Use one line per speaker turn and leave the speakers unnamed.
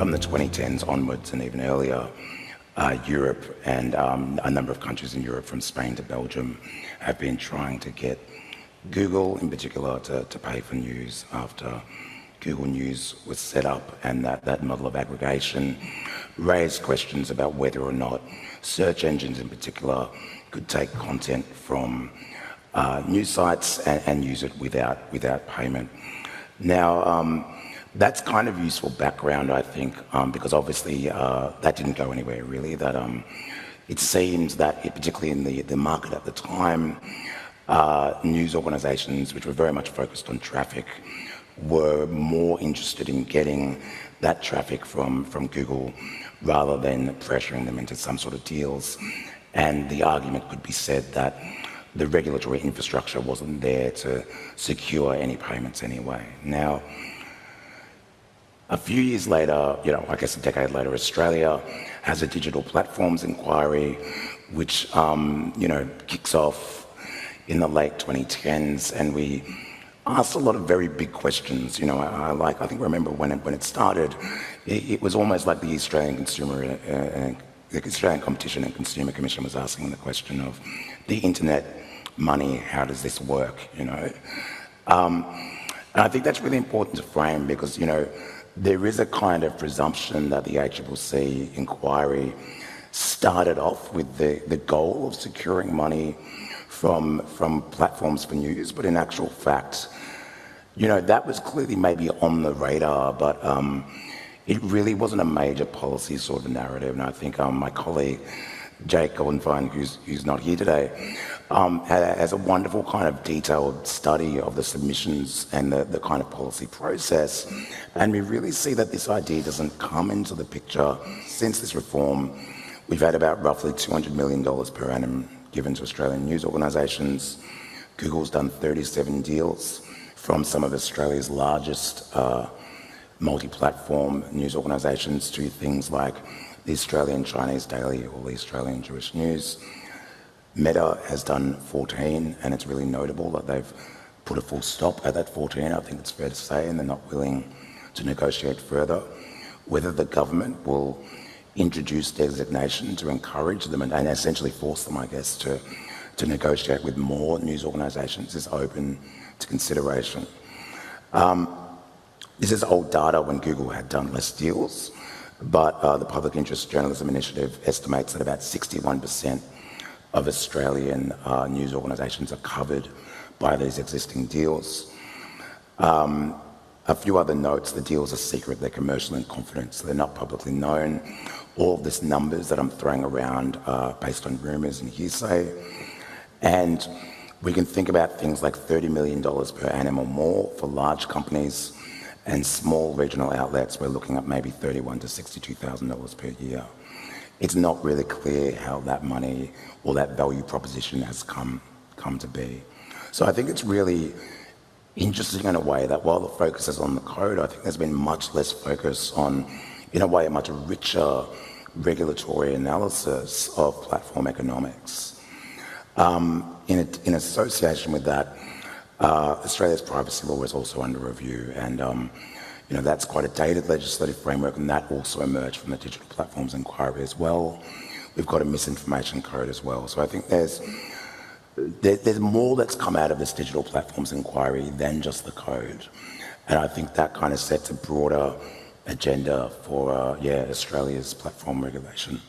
from the 2010s onwards and even earlier, Europe and a number of countries in Europe, from Spain to Belgium, have been trying to get Google in particular to pay for news after Google News was set up, and that model of aggregation raised questions about whether or not search engines in particular could take content from news sites and use it without payment. Now, that's kind of useful background, I think, because obviously that didn't go anywhere really. That it seems that, particularly in the market at the time, news organisations, which were very much focused on traffic, were more interested in getting that traffic from Google rather than pressuring them into some sort of deals. And the argument could be said that the regulatory infrastructure wasn't there to secure any payments anyway. Now, a few years later, I guess a decade later, Australia has a digital platforms inquiry, which, kicks off in the late 2010s, and we asked a lot of very big questions. I think remember when it started, it was almost like the Australian Competition and Consumer Commission was asking the question of the internet money, how does this work? And I think that's really important to frame because there is a kind of presumption that the ACCC inquiry started off with the goal of securing money from platforms for news, but in actual fact, that was clearly maybe on the radar, but it really wasn't a major policy sort of narrative. And I think my colleague Jake Goldenfein, who's not here today, has a wonderful kind of detailed study of the submissions and the kind of policy process. And we really see that this idea doesn't come into the picture. Since this reform, we've had about roughly $200 million per annum given to Australian news organisations. Google's done 37 deals from some of Australia's largest multi-platform news organisations to things like the Australian Chinese Daily or the Australian Jewish News. Meta has done 14, and it's really notable that they've put a full stop at that 14, I think it's fair to say, and they're not willing to negotiate further. Whether the government will introduce designation to encourage them and essentially force them, I guess, to negotiate with more news organisations is open to consideration. This is old data when Google had done less deals, but the Public Interest Journalism Initiative estimates that about 61% of Australian news organisations are covered by these existing deals. A few other notes: the deals are secret, they're commercial in confidence, so they're not publicly known. All of these numbers that I'm throwing around are based on rumours and hearsay. And we can think about things like $30 million per annum or more for large companies, and small regional outlets, we're looking at maybe $31,000 to $62,000 per year. It's not really clear how that money or that value proposition has come to be. So I think it's really interesting in a way that while the focus is on the code, I think there's been much less focus on, in a way, a much richer regulatory analysis of platform economics. In association with that, Australia's privacy law is also under review, and that's quite a dated legislative framework, and that also emerged from the Digital Platforms Inquiry as well. We've got a misinformation code as well. So I think there's more that's come out of this Digital Platforms Inquiry than just the code, and I think that kind of sets a broader agenda for Australia's platform regulation.